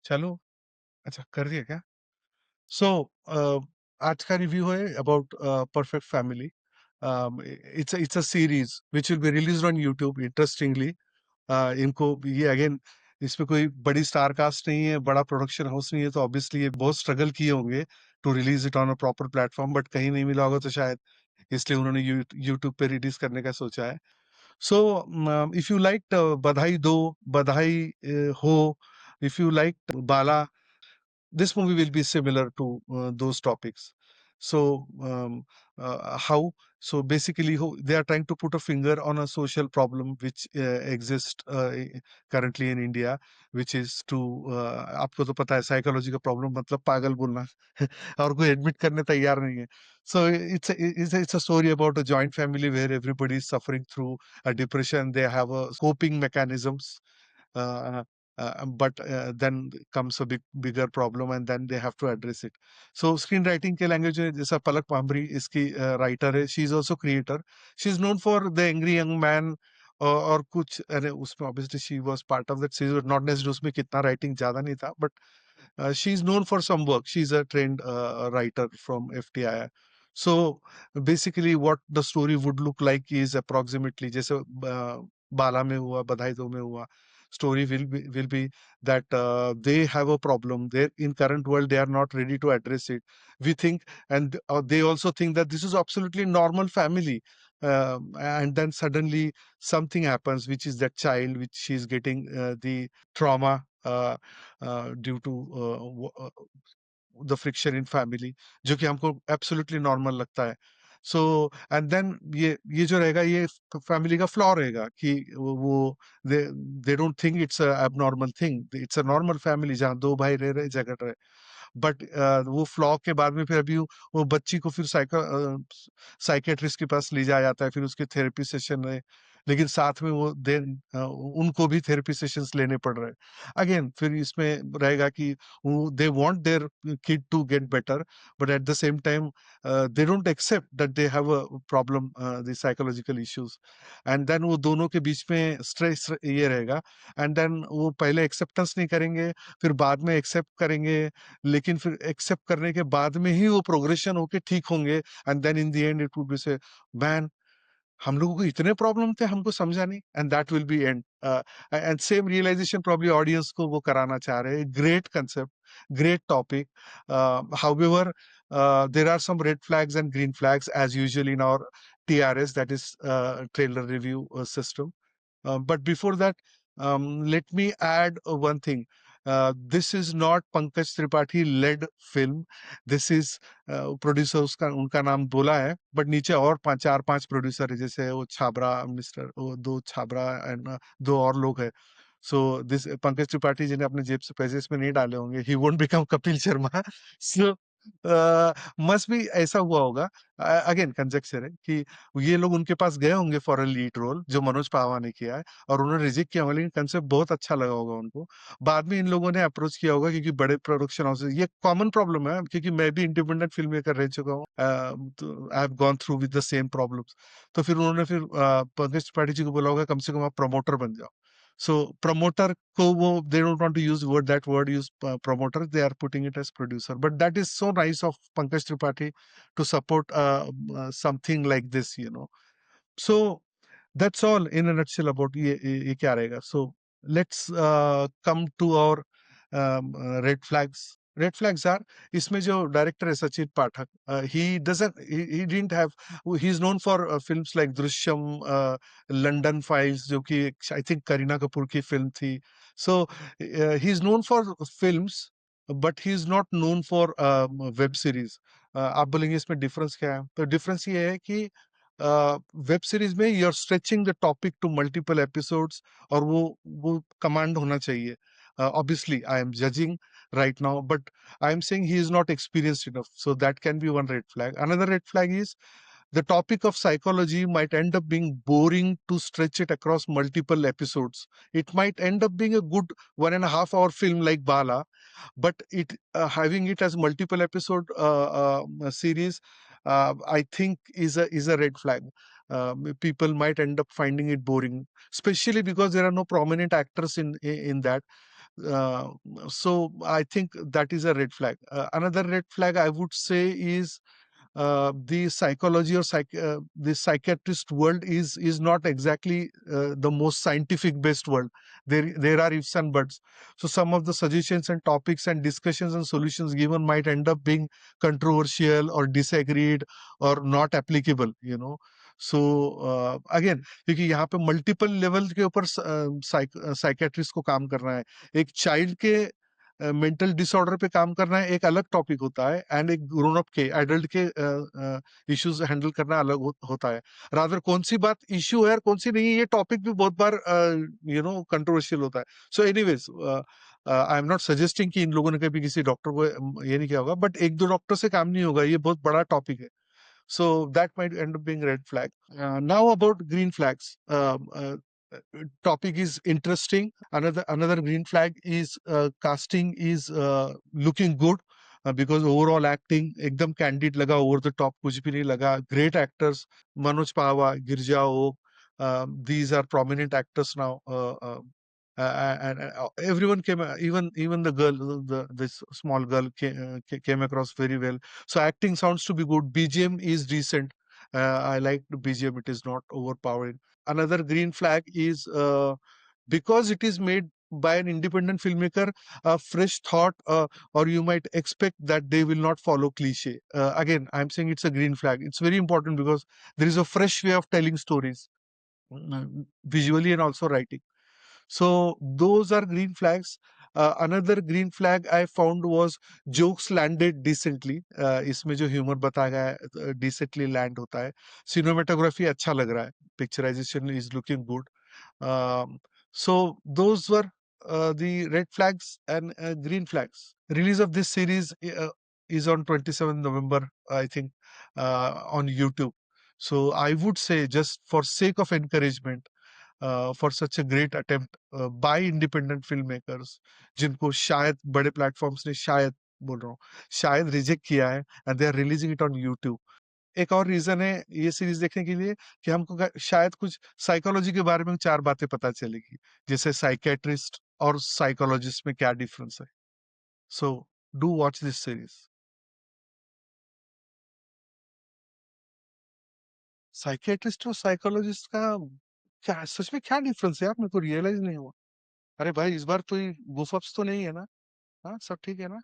चलो, अच्छा कर दिया क्या? सो आज का रिव्यू है about perfect family. It's a series which will be released on YouTube. Interestingly, इनको ये अगेन, इसमें कोई बड़ी स्टार कास्ट नहीं है, बड़ा प्रोडक्शन हाउस नहीं है, तो ऑब्वियसली ये बहुत स्ट्रगल किए होंगे to release it on a proper platform, but कहीं नहीं मिला होगा तो शायद इसलिए उन्होंने यूट्यूब पे रिलीज करने का सोचा है. सो इफ यू लाइक बधाई दो, बधाई हो, if you like Bala, this movie will be similar to those topics. So, how? So basically, they are trying to put a finger on a social problem which exists currently in India, which is to आपको तो पता है psychology का problem मतलब पागल बोलना और कोई एडमिट करने तैयार नहीं है. So it's a story about a joint family where everybody is suffering through a depression. They have a coping mechanisms. Uh, but then comes a bigger problem and then they have to address it. So screenwriting के language में जैसा पलक पामरी इसकी writer है, she is also creator. She is known for The Angry Young Man और कुछ, अरे उसमें obviously she was part of that series, not necessarily उसमें कितना writing ज्यादा नहीं था, but she is known for some work. She is a trained writer from FTI. So basically what the story would look like is approximately जैसे बाला में हुआ, बधाई दो में हुआ, story will be that they have a problem. They in current world they are not ready to address it. We think, and they also think that this is absolutely normal family. And then suddenly something happens, which is that child, which she is getting the trauma due to the friction in family, जो कि हमको absolutely normal लगता है. So and then ये जो रहेगा ये family का फ्लॉ रहेगा कि वो they don't think it's a abnormal thing, it's a normal family जहाँ दो भाई रह रहे झगड़ रहे. बट वो फ्लॉ के बाद में फिर अभी वो बच्ची को फिर साइकेट्रिस्ट के पास ले जाया जाता है, फिर उसके थेरेपी सेशन है, लेकिन साथ में वो देन उनको भी थेरेपी सेशंस लेने पड़ रहे हैं. अगेन फिर इसमें रहेगा कि they want their kid to get better, but at the same time they don't accept that they have a problem, the psychological issues. And then वो दोनों के बीच में स्ट्रेस ये रहेगा. एंड देन वो पहले एक्सेप्टेंस नहीं करेंगे, फिर बाद में एक्सेप्ट करेंगे, लेकिन फिर एक्सेप्ट करने के बाद में ही वो प्रोग्रेशन होके ठीक होंगे. And then in the end it would be say, man हम लोगों को इतने प्रॉब्लम थे, हमको समझा नहीं, and that will be end. And same realization probably audience को वो कराना चाह रहे हैं. ग्रेट कंसेप्ट, great topic. However, there are some red flags and green flags as usual in our TRS, that is trailer review system. But before that, let me add one thing. This is not Pankaj Tripathi led film. This is producer उसका उनका नाम बोला है, but नीचे और चार पांच producer है, जैसे वो छाबरा मिस्टर, वो दो छाबरा एंड दो और लोग है. सो दिस पंकज त्रिपाठी जिन्हें अपने जेब से पैसे इसमें नहीं डाले होंगे, he won't become Kapil Sharma. So must be ऐसा हुआ होगा. अगेन कंजेक्चर है कि ये लोग उनके पास गए होंगे फॉर अ लीड रोल जो मनोज पावा ने किया है, और उन्होंने रिजेक्ट किया होगा, लेकिन कंसेप्ट बहुत अच्छा लगा होगा उनको. बाद में इन लोगों ने अप्रोच किया होगा, क्योंकि बड़े प्रोडक्शन हाउसेस, ये कॉमन प्रॉब्लम है, क्योंकि मैं भी इंडिपेंडेंट फिल्म मेकर रह चुका हूँ, तो I have gone through with the same problems. तो फिर उन्होंने फिर पंकज त्रिपाठी जी को बोला होगा कम से कम आप प्रमोटर बन जाओ. सो प्रमोटर को वो they don't want to use word, that word use promoter, they are putting it as producer, but that is so nice of Pankaj Tripathi to support something like this, you know. So that's all in a nutshell about ये क्या रहेगा. So let's come to our red flags. Red flags are, इसमें जो director है सचिन पाठक, he didn't have, he is known for films like Drishyam, London files, जो कि I think Kareena Kapoor की film थी. So he is known for films, but he is not known for web series. आप बोलेंगे इसमें डिफरेंस क्या है, तो डिफरेंस ये है कि वेब सीरीज में you are stretching the topic to multiple episodes, और वो कमांड होना चाहिए. Obviously I am judging right now, but I am saying he is not experienced enough, so that can be one red flag. Another red flag is the topic of psychology might end up being boring to stretch it across multiple episodes. It might end up being a good 1.5 hour film like Bala, but it having it as multiple episode series, I think is a red flag. People might end up finding it boring, especially because there are no prominent actors in that. Uh, so I think that is a red flag. Another red flag I would say is the psychology or the psychiatrist world is not exactly the most scientific based world. There are ifs and buts. So some of the suggestions and topics and discussions and solutions given might end up being controversial or disagreed or not applicable. So again क्योंकि यहाँ पे multiple level के ऊपर psychiatrist को काम करना है. एक चाइल्ड के मेंटल डिसऑर्डर पे काम करना है एक अलग टॉपिक होता है, एंड एक ग्रोन अप के एडल्ट के इश्यूज हैंडल करना अलग होता है. रादर कौन सी बात इश्यू है और कौन सी नहीं है, ये टॉपिक भी बहुत बार कंट्रोवर्शियल होता है. So anyways, I am not suggesting कि इन लोगों ने कभी किसी डॉक्टर को ये नहीं किया होगा, बट एक दो डॉक्टर से काम नहीं होगा, ये बहुत बड़ा टॉपिक है. So that might end up being red flag. Now about green flags. Topic is interesting. Another green flag is casting is looking good, because overall acting एकदम candid लगा, over the top कुछ भी नहीं लगा. Great actors, Manoj Pahwa, Girja Oak, these are prominent actors now. And everyone came, even the girl, this small girl came across very well. So acting sounds to be good. BGM is decent. I like the BGM. It is not overpowering. Another green flag is because it is made by an independent filmmaker, a fresh thought, or you might expect that they will not follow cliche. Again, I'm saying it's a green flag. It's very important because there is a fresh way of telling stories, visually and also writing. So those are green flags. Another green flag I found was jokes landed decently. इसमें जो humor बताया गया है decently land होता है. Cinematography अच्छा लग रहा है. Picturization is looking good. So those were the red flags and green flags. Release of this series is on 27th November, I think, on YouTube. So I would say, just for sake of encouragement, for such a great attempt by independent filmmakers, जिनको शायद बड़े platforms ने शायद बोल रहा हूँ शायद reject किया है, and they are releasing it on YouTube. एक और रीजन है ये सीरीज देखने के लिए कि हमको शायद कुछ साइकोलॉजी के बारे में चार बातें पता चलेगी, जैसे साइकेट्रिस्ट और साइकोलॉजिस्ट में क्या डिफरेंस है. So do watch this series. Psychiatrist और साइकोलॉजिस्ट का क्या सच में क्या डिफरेंस है यार, मेरे को रियलाइज नहीं हुआ. अरे भाई, इस बार तो गूफअप्स तो नहीं है ना? हाँ, सब ठीक है ना?